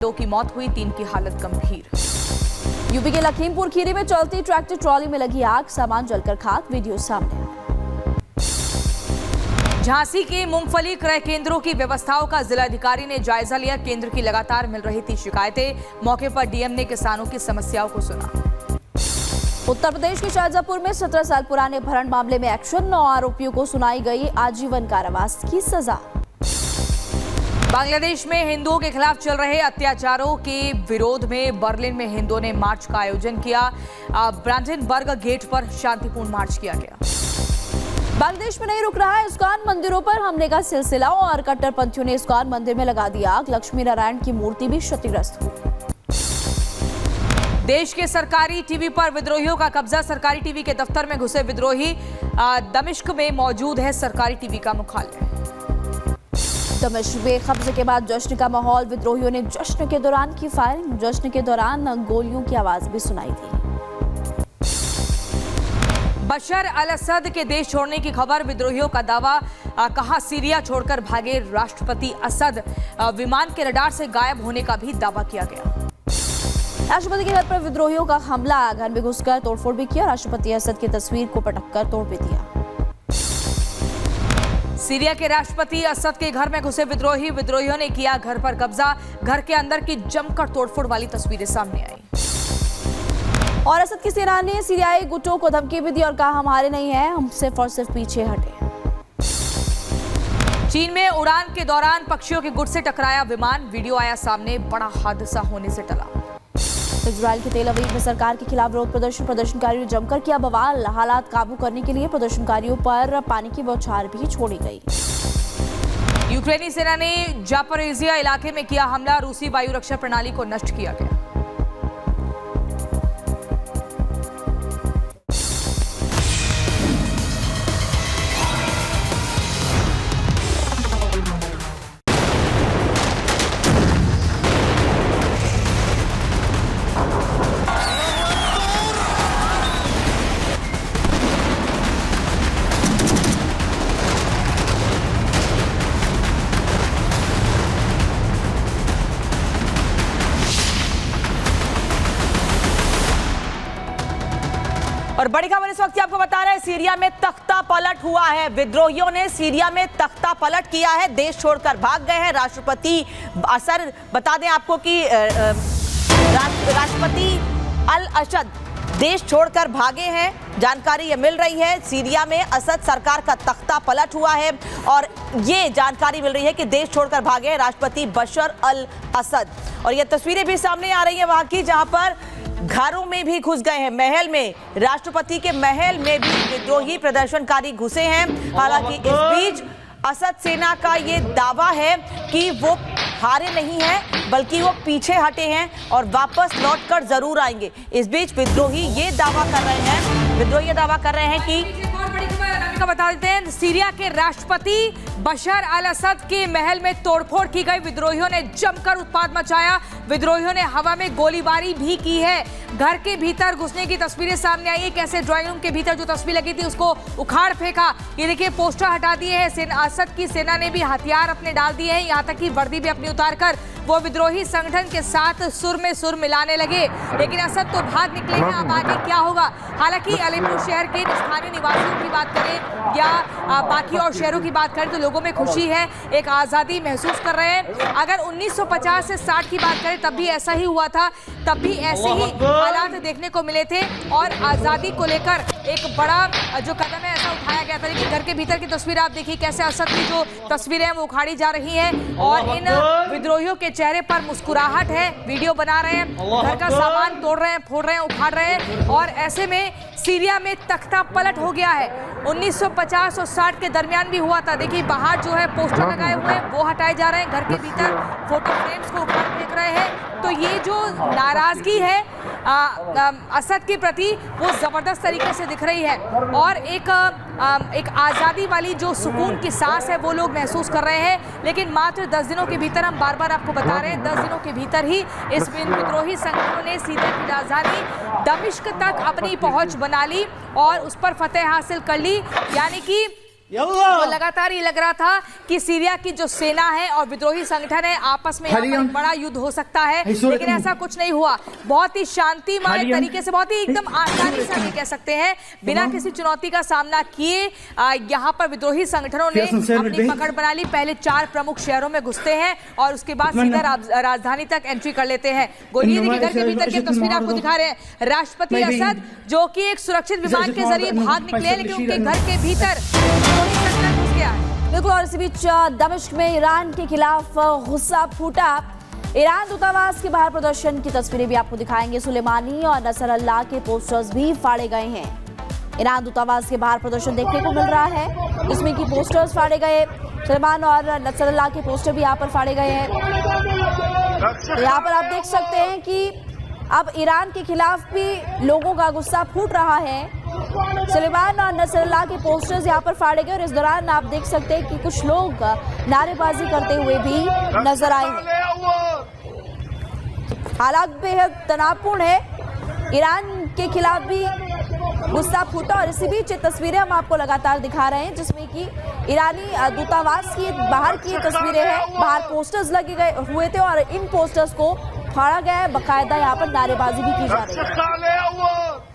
दो की मौत हुई, 3 की हालत गंभीर। यूपी के लखीमपुर खीरी में चलती ट्रैक्टर ट्रॉली में लगी आग, सामान जलकर खाक, वीडियो सामने। झांसी के मूंगफली क्रय केंद्रों की व्यवस्थाओं का जिलाधिकारी ने जायजा लिया। केंद्र की लगातार मिल रही थी शिकायतें, मौके पर डीएम ने किसानों की समस्याओं को सुना। उत्तर प्रदेश के शाहजहांपुर में 17 साल पुराने भरण मामले में एक्शन, 9 आरोपियों को सुनाई गई आजीवन कारावास की सजा। बांग्लादेश में हिंदुओं के खिलाफ चल रहे अत्याचारों के विरोध में बर्लिन में हिंदुओं ने मार्च का आयोजन किया। ब्रांडेनबर्ग गेट पर शांतिपूर्ण मार्च किया गया। बांग्लादेश में नहीं रुक रहा है इस्कॉन मंदिरों पर हमले का सिलसिला, और कट्टरपंथियों ने इस्कॉन मंदिर में लगा दी आग। लक्ष्मी नारायण की मूर्ति भी क्षतिग्रस्त हुई। देश के सरकारी टीवी पर विद्रोहियों का कब्जा, सरकारी टीवी के दफ्तर में घुसे विद्रोही। दमिश्क में मौजूद है सरकारी टीवी का मुख्यालय। दमिश्क में कब्जे के बाद जश्न का माहौल, विद्रोहियों ने जश्न के दौरान की फायरिंग, जश्न के दौरान गोलियों की आवाज भी सुनाई दी। बशर अल असद के देश छोड़ने की खबर, विद्रोहियों का दावा, कहा सीरिया छोड़कर भागे राष्ट्रपति असद। विमान के रडार से गायब होने का भी दावा किया गया। राष्ट्रपति के घर पर विद्रोहियों का हमला, घर में घुसकर तोड़फोड़ भी किया। राष्ट्रपति असद की तस्वीर को पटककर तोड़ भी दिया। सीरिया के राष्ट्रपति असद के घर में घुसे विद्रोहियों ने किया घर पर कब्जा। घर के अंदर की जमकर तोड़फोड़ वाली तस्वीरें सामने आई। और असद की सेना ने सीरियाई गुटों को धमकी भी दी और कहा हमारे नहीं है, हम सिर्फ और सिर्फ पीछे हटे। चीन में उड़ान के दौरान पक्षियों के गुट से टकराया विमान, वीडियो आया सामने, बड़ा हादसा होने से टला। इजराइल के तेल अवीव में सरकार के खिलाफ विरोध प्रदर्शन, प्रदर्शनकारियों ने जमकर किया बवाल। हालात काबू करने के लिए प्रदर्शनकारियों पर पानी की बौछार भी छोड़ी गई। यूक्रेनी सेना ने जापोरिजिया इलाके में किया हमला, रूसी वायु रक्षा प्रणाली को नष्ट किया गया। और बड़ी खबर इस वक्त आपको बता रहे हैं, सीरिया में तख्ता पलट हुआ है। विद्रोहियों ने सीरिया में तख्ता पलट किया है, देश छोड़कर भाग गए हैं। राष्ट्रपति असद, बता दें आपको कि राष्ट्रपति अल असद देश छोड़कर भागे हैं। जानकारी ये मिल रही है, सीरिया में असद सरकार का तख्ता पलट हुआ है और ये जानकारी मिल रही है कि देश छोड़कर भागे हैं राष्ट्रपति बशर अल असद। और ये तस्वीरें भी सामने आ रही है वहां की, जहां पर घरों में भी घुस गए हैं, महल में, राष्ट्रपति के महल में भी विद्रोही प्रदर्शनकारी घुसे हैं। हालांकि इस बीच असद सेना का ये दावा है कि वो हारे नहीं हैं, बल्कि वो पीछे हटे हैं और वापस लौटकर जरूर आएंगे। इस बीच विद्रोही ये दावा कर रहे हैं कि बता देते हैं, सीरिया के राष्ट्रपति बशर अल असद के महल में तोड़फोड़ की गई। विद्रोहियों ने जमकर उत्पात मचाया, विद्रोहियों ने हवा में गोलीबारी भी की है। घर के भीतर घुसने की तस्वीरें सामने आई है, कैसे ड्राइंग रूम के भीतर जो तस्वीर लगी थी उसको उखाड़ फेंका। ये देखिए, पोस्टर हटा दिए हैं। असद की सेना ने भी हथियार अपने डाल दिए हैं, यहाँ तक कि वर्दी भी अपनी उतारकर वो विद्रोही संगठन के साथ सुर में सुर मिलाने लगे। लेकिन असद तो भाग निकले हैं, अब आगे क्या होगा। हालांकि अलेप्पो शहर के स्थानीय निवासियों की बात करें या बाकी और शहरों की बात करें तो लोगों में खुशी है, एक आज़ादी महसूस कर रहे हैं। अगर 1950 से 60 की बात करें तब भी ऐसा ही हुआ था, तब भी ऐसे ही हालात देखने को मिले थे और आज़ादी को लेकर एक बड़ा जो कदम है ऐसा उठाया गया था। लेकिन घर के भीतर की तस्वीर आप देखिए, कैसे असद की जो तस्वीरें हैं वो उखाड़ी जा रही हैं और इन विद्रोहियों के चेहरे पर मुस्कुराहट है। वीडियो बना रहे हैं, घर का सामान तोड़ रहे हैं, फोड़ रहे हैं, उखाड़ रहे हैं। और ऐसे में सीरिया में तख्ता पलट हो गया है। 1950 और 60 के दरमियान भी हुआ था। देखिए, बाहर जो है पोस्टर लगाए हुए हैं वो हटाए जा रहे हैं, घर के भीतर फोटो फ्रेम्स को उखाड़ फेंक रहे हैं। तो ये जो नाराजगी है असद के प्रति वो जबरदस्त तरीके से दिख रही है और एक आज़ादी वाली जो सुकून की सांस है वो लोग महसूस कर रहे हैं। लेकिन मात्र 10 दिनों के भीतर, हम बार बार आपको बता रहे हैं, 10 दिनों के भीतर ही इस विद्रोही संगठनों ने सीरिया की राजधानी दमिश्क तक अपनी पहुंच बना ली और उस पर फतेह हासिल कर ली। यानी कि तो लगातार ये लग रहा था कि सीरिया की जो सेना है और विद्रोही संगठन है आपस में यहाँ पर बड़ा युद्ध हो सकता है, लेकिन ऐसा कुछ नहीं हुआ। बहुत ही शांतिमय तरीके से, बहुत ही एकदम आसानी से हम कह सकते हैं, बिना किसी चुनौती का सामना किए यहाँ पर विद्रोही संगठनों ने अपनी पकड़ बना ली। पहले 4 प्रमुख शहरों में घुसते हैं और उसके बाद सीधा राजधानी तक एंट्री कर लेते हैं। गोली देखिए, घर के भीतर की तस्वीर आपको दिखा रहे हैं। राष्ट्रपति असद जो कि एक सुरक्षित विमान के जरिए भाग निकले, लेकिन उनके घर के भीतर बिल्कुल। और इसी बीच दमिश्क में ईरान के खिलाफ गुस्सा फूटा। ईरान दूतावास के बाहर प्रदर्शन की तस्वीरें भी आपको दिखाएंगे। सुलेमानी और नसरल्लाह के पोस्टर्स भी फाड़े गए हैं। ईरान दूतावास के बाहर प्रदर्शन देखने को मिल रहा है, जिसमें कि पोस्टर्स फाड़े गए। सुलेमान और नसरल्लाह के पोस्टर भी यहाँ पर फाड़े गए हैं। तो यहाँ पर आप देख सकते हैं कि अब ईरान के खिलाफ भी लोगों का गुस्सा फूट रहा है। सुलेमान और नसरल्लाह के पोस्टर्स यहाँ पर फाड़े गए और इस दौरान आप देख सकते हैं कि कुछ लोग नारेबाजी करते हुए भी नजर आए हैं। हालात बेहद तनावपूर्ण है। ईरान के खिलाफ भी गुस्सा फूटा और इसी बीच तस्वीरें हम आपको लगातार दिखा रहे हैं, जिसमें कि ईरानी दूतावास की बाहर की तस्वीरें हैं। बाहर पोस्टर्स लगे गए हुए थे और इन पोस्टर्स को फाड़ा गया है। बाकायदा यहाँ पर नारेबाजी भी की जा रही है।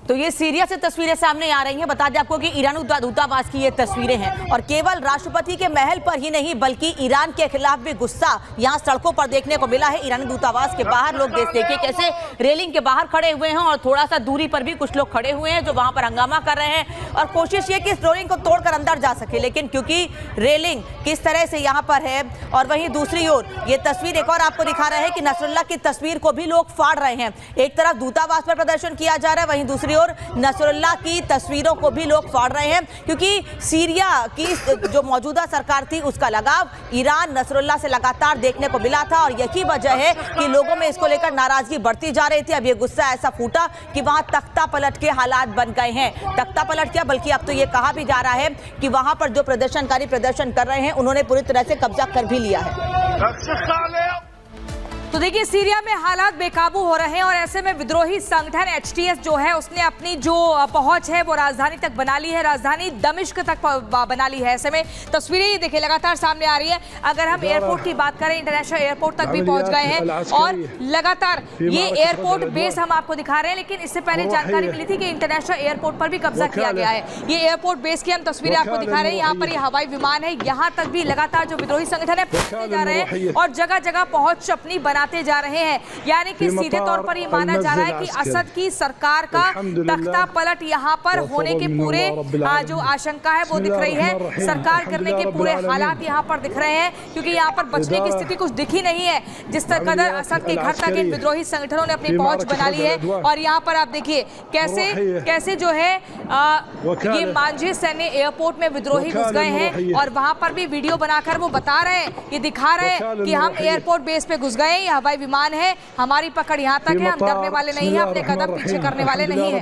तो ये सीरिया से तस्वीरें सामने आ रही हैं। बता दें आपको कि ईरान दूतावास की ये तस्वीरें हैं और केवल राष्ट्रपति के महल पर ही नहीं बल्कि ईरान के खिलाफ भी गुस्सा यहाँ सड़कों पर देखने को मिला है। ईरानी दूतावास के बाहर लोग देखिए कैसे रेलिंग के बाहर खड़े हुए हैं और थोड़ा सा दूरी पर भी कुछ लोग खड़े हुए हैं जो वहां पर हंगामा कर रहे हैं और कोशिश ये कि इस रेलिंग को तोड़कर अंदर जा सके, लेकिन क्योंकि रेलिंग किस तरह से यहाँ पर है और वहीं दूसरी ओर ये तस्वीर एक और आपको दिखा रहे हैं कि नसरुल्लाह की तस्वीर को भी लोग फाड़ रहे हैं। एक तरफ दूतावास पर प्रदर्शन किया जा रहा है, वहीं दूसरी और नसरुल्लाह की तस्वीरों को भी लोग फाड़ रहे हैं, क्योंकि सीरिया की जो मौजूदा सरकार थी उसका लगाव ईरान नसरुल्लाह से लगातार देखने को मिला था और यही वजह है कि लोगों में इसको लेकर नाराजगी बढ़ती जा रही थी। अब ये गुस्सा ऐसा फूटा कि वहां तख्ता पलट के हालात बन गए हैं। तख्ता पलट क्या, बल्कि अब तो ये कहा भी जा रहा है कि वहां पर जो प्रदर्शनकारी प्रदर्शन कर रहे हैं उन्होंने पूरी तरह से कब्जा कर भी लिया है। तो देखिए सीरिया में हालात बेकाबू हो रहे हैं और ऐसे में विद्रोही संगठन HTS जो है उसने अपनी जो पहुंच है वो राजधानी तक बना ली है, राजधानी दमिश्क तक बना ली है। ऐसे में तस्वीरें ये देखिए लगातार सामने आ रही है। अगर हम एयरपोर्ट की बात करें, इंटरनेशनल एयरपोर्ट तक भी पहुंच गए हैं और लगातार ये एयरपोर्ट बेस हम आपको दिखा रहे हैं, लेकिन इससे पहले जानकारी मिली थी कि इंटरनेशनल एयरपोर्ट पर भी कब्जा किया गया है। ये एयरपोर्ट बेस की हम तस्वीरें आपको दिखा रहे हैं। यहाँ पर ये हवाई विमान है, यहाँ तक भी लगातार जो विद्रोही संगठन है पहुंचते जा रहे हैं और जगह जगह पहुंच अपनी बनाते जा रहे हैं। यानी कि सीधे तौर पर ये माना जा रहा है कि असद की सरकार का तख्ता पलट यहाँ पर होने के पूरे जो आशंका है वो दिख रही है। सरकार करने के पूरे हालात यहाँ पर दिख रहे हैं, क्योंकि यहाँ पर बचने की स्थिति कुछ दिखी नहीं है। जिस कदर असद के घर तक इन विद्रोही संगठनों ने अपनी पहुंच बना ली है और यहाँ पर आप देखिए कैसे जो है ये मांझे सैन्य एयरपोर्ट में विद्रोही घुस गए हैं और वहां पर भी वीडियो बनाकर वो बता रहे हैं, ये दिखा रहे हैं कि हम एयरपोर्ट बेस पे घुस गए, ये हवाई विमान है, हमारी पकड़ यहाँ तक है, हम डरने वाले नहीं हैं, अपने कदम पीछे करने वाले नहीं हैं।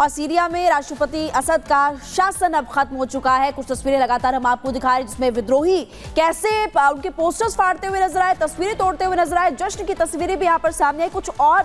और सीरिया में राष्ट्रपति असद का शासन अब खत्म हो चुका है। कुछ तस्वीरें लगातार हम आपको दिखा रहे हैं जिसमें विद्रोही कैसे उनके पोस्टर्स फाड़ते हुए नजर आए, तस्वीरें तोड़ते हुए नजर आए। जश्न की तस्वीरें भी यहाँ पर सामने आई। कुछ और